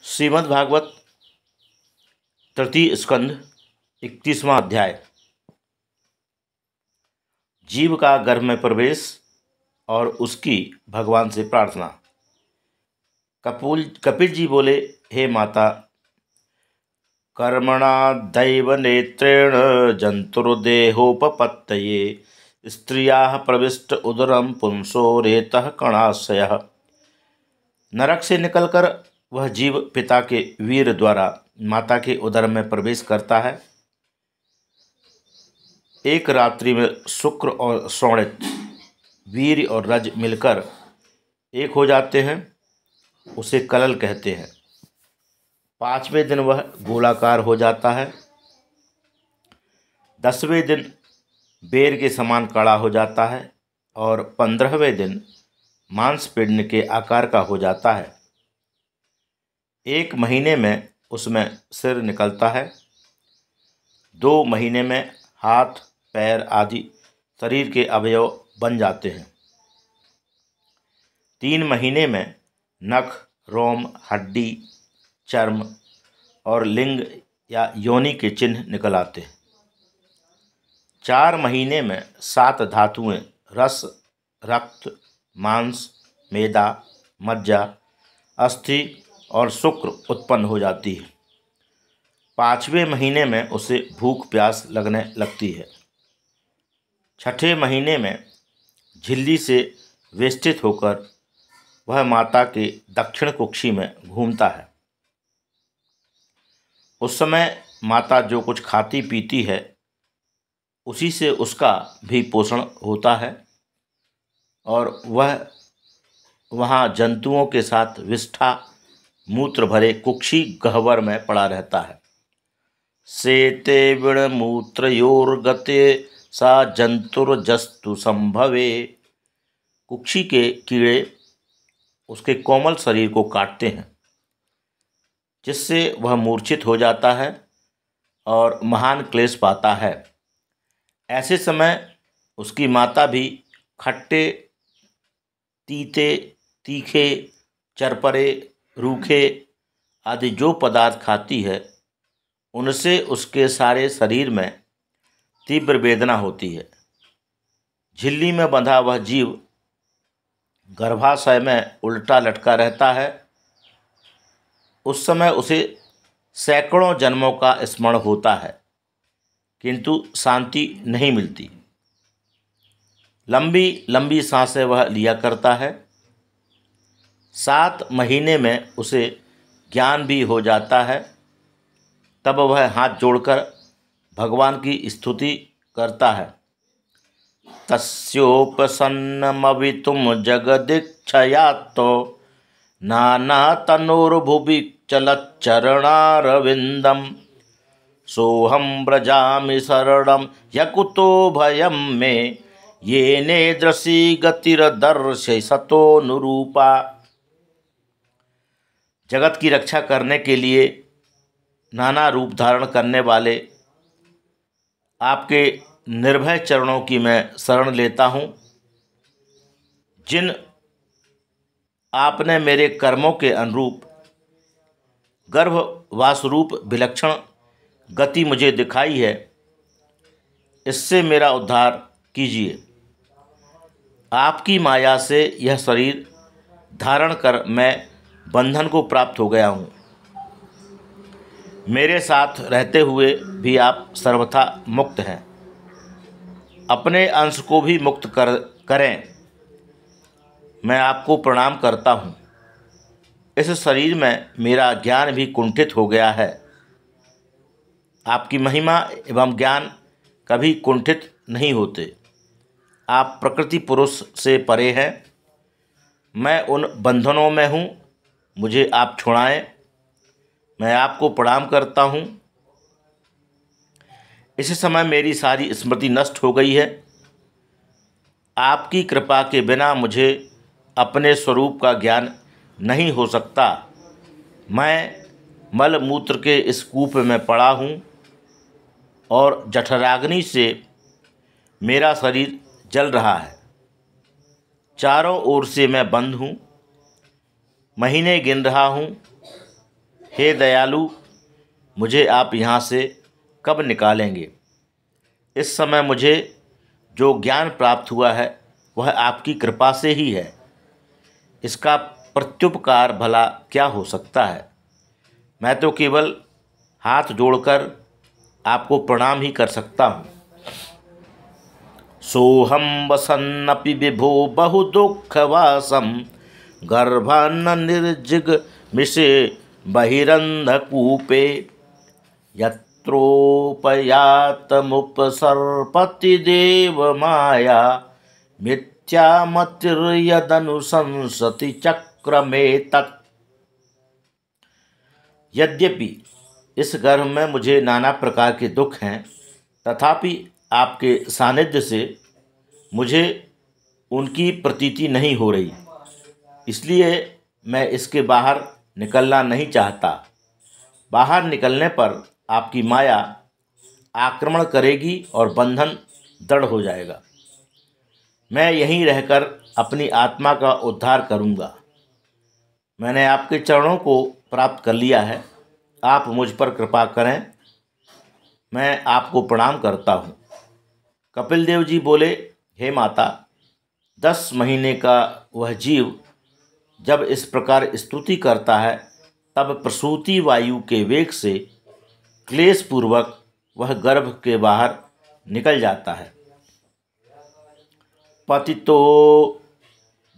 श्रीमद् भागवत तृतीय स्कंध 31वां अध्याय। जीव का गर्भ में प्रवेश और उसकी भगवान से प्रार्थना। कपिल जी बोले, हे माता, कर्मणा दैव नेत्रेण जंतुर्देहोपपत्तये स्त्रियाः प्रविष्ट उदरम पुंसो रेतः कणाशयः। नरक से निकलकर वह जीव पिता के वीर द्वारा माता के उदर में प्रवेश करता है। एक रात्रि में शुक्र और शोणित, वीर और रज मिलकर एक हो जाते हैं, उसे कलल कहते हैं। 5वें दिन वह गोलाकार हो जाता है। 10वें दिन बेर के समान कड़ा हो जाता है और 15वें दिन मांसपिंड के आकार का हो जाता है। 1 महीने में उसमें सिर निकलता है। 2 महीने में हाथ, पैर आदि शरीर के अवयव बन जाते हैं। 3 महीने में नख, रोम, हड्डी, चर्म और लिंग या योनि के चिन्ह निकल आते हैं। 4 महीने में 7 धातुएं रस, रक्त, मांस, मेदा, मज्जा, अस्थि और शुक्र उत्पन्न हो जाती है। 5वें महीने में उसे भूख प्यास लगने लगती है। 6ठे महीने में झिल्ली से वेष्टित होकर वह माता के दक्षिण कुक्षी में घूमता है। उस समय माता जो कुछ खाती पीती है, उसी से उसका भी पोषण होता है और वह वहाँ जंतुओं के साथ विष्ठा मूत्र भरे कुक्षी गह्वर में पड़ा रहता है। सेते विण मूत्रयोर्गते सा जंतुर्जस्तु संभवे। कुक्षी के कीड़े उसके कोमल शरीर को काटते हैं, जिससे वह मूर्छित हो जाता है और महान क्लेश पाता है। ऐसे समय उसकी माता भी खट्टे, तीते, तीखे, चरपरे, रूखे आदि जो पदार्थ खाती है, उनसे उसके सारे शरीर में तीव्र वेदना होती है। झिल्ली में बंधा वह जीव गर्भाशय में उल्टा लटका रहता है। उस समय उसे सैकड़ों जन्मों का स्मरण होता है, किंतु शांति नहीं मिलती। लंबी लंबी सांसें वह लिया करता है। 7 महीने में उसे ज्ञान भी हो जाता है। तब वह हाथ जोड़कर भगवान की स्तुति करता है। तस्योपसन्नमवितुम जगदीक्षयात्तो नाना तनोर्भुवि चलच्चरणारविंदम सोहम व्रजामि शरणम यकुतो भयम मे येने दृशि गतिर्दर्शय सतोनुरूपा। जगत की रक्षा करने के लिए नाना रूप धारण करने वाले आपके निर्भय चरणों की मैं शरण लेता हूँ। जिन आपने मेरे कर्मों के अनुरूप गर्भवास रूप विलक्षण गति मुझे दिखाई है, इससे मेरा उद्धार कीजिए। आपकी माया से यह शरीर धारण कर मैं बंधन को प्राप्त हो गया हूँ। मेरे साथ रहते हुए भी आप सर्वथा मुक्त हैं। अपने अंश को भी मुक्त करें। मैं आपको प्रणाम करता हूँ। इस शरीर में मेरा ज्ञान भी कुंठित हो गया है। आपकी महिमा एवं ज्ञान कभी कुंठित नहीं होते। आप प्रकृति पुरुष से परे हैं। मैं उन बंधनों में हूँ, मुझे आप छुड़ाएं। मैं आपको प्रणाम करता हूँ। इस समय मेरी सारी स्मृति नष्ट हो गई है। आपकी कृपा के बिना मुझे अपने स्वरूप का ज्ञान नहीं हो सकता। मैं मल मूत्र के इस कूप में पड़ा हूँ और जठराग्नि से मेरा शरीर जल रहा है। चारों ओर से मैं बंद हूँ। महीने गिन रहा हूँ। हे दयालु, मुझे आप यहाँ से कब निकालेंगे? इस समय मुझे जो ज्ञान प्राप्त हुआ है वह आपकी कृपा से ही है। इसका प्रत्युपकार भला क्या हो सकता है? मैं तो केवल हाथ जोड़कर आपको प्रणाम ही कर सकता हूँ। सोहम वसन्नपि विभो बहु दुःखवासं गर्भान्न निर्जिग मिषे बहिरन्धकूपे यत्रोपयातमुपसर्पति देवमाया मिथ्यामतिर्यदनुशंसति चक्रमेतत्। यद्यपि इस गर्भ में मुझे नाना प्रकार के दुख हैं, तथापि आपके सानिध्य से मुझे उनकी प्रतीति नहीं हो रही, इसलिए मैं इसके बाहर निकलना नहीं चाहता। बाहर निकलने पर आपकी माया आक्रमण करेगी और बंधन दृढ़ हो जाएगा। मैं यहीं रहकर अपनी आत्मा का उद्धार करूँगा। मैंने आपके चरणों को प्राप्त कर लिया है। आप मुझ पर कृपा करें। मैं आपको प्रणाम करता हूँ। कपिल देव जी बोले, हे माता, 10 महीने का वह जीव जब इस प्रकार स्तुति करता है, तब प्रसूति वायु के वेग से क्लेशपूर्वक वह गर्भ के बाहर निकल जाता है। पतितो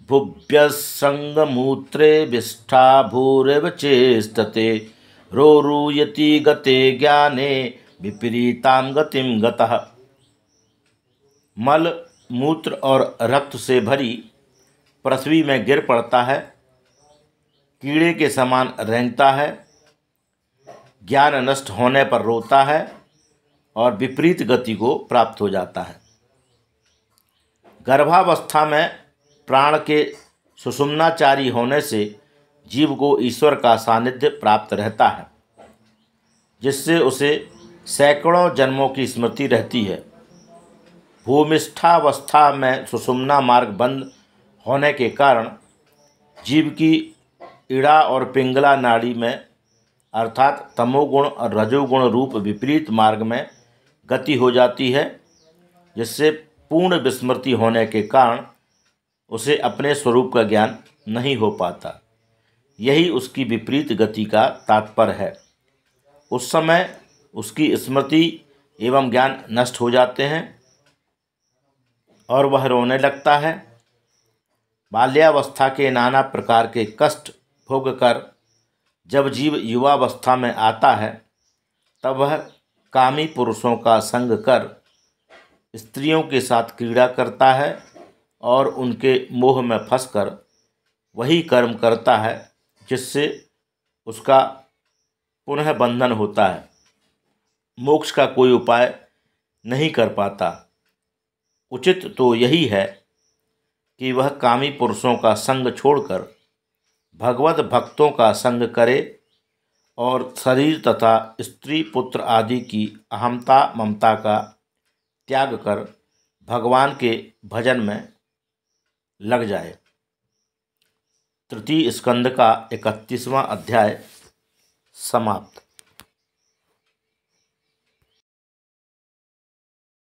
भुभ्यसंगमूत्रे विष्ठा भूरिव चेष्टते रोरूयति गते ज्ञाने विपरीतां गतिं गतः। मल, मूत्र और रक्त से भरी पृथ्वी में गिर पड़ता है, कीड़े के समान रेंगता है, ज्ञान नष्ट होने पर रोता है और विपरीत गति को प्राप्त हो जाता है। गर्भावस्था में प्राण के सुषुम्नाचारी होने से जीव को ईश्वर का सानिध्य प्राप्त रहता है, जिससे उसे सैकड़ों जन्मों की स्मृति रहती है। भूमिष्ठावस्था में सुषुम्ना मार्ग बंद होने के कारण जीव की इड़ा और पिंगला नाड़ी में अर्थात तमोगुण और रजोगुण रूप विपरीत मार्ग में गति हो जाती है, जिससे पूर्ण विस्मृति होने के कारण उसे अपने स्वरूप का ज्ञान नहीं हो पाता। यही उसकी विपरीत गति का तात्पर्य है। उस समय उसकी स्मृति एवं ज्ञान नष्ट हो जाते हैं और वह रोने लगता है। बाल्यावस्था के नाना प्रकार के कष्ट भोगकर जब जीव युवावस्था में आता है, तब वह कामी पुरुषों का संग कर स्त्रियों के साथ क्रीड़ा करता है और उनके मोह में फंसकर वही कर्म करता है जिससे उसका पुनः बंधन होता है। मोक्ष का कोई उपाय नहीं कर पाता। उचित तो यही है कि वह कामी पुरुषों का संग छोड़कर भगवत भक्तों का संग करे और शरीर तथा स्त्री पुत्र आदि की अहमता ममता का त्याग कर भगवान के भजन में लग जाए। तृतीय स्कंद का 31वां अध्याय समाप्त।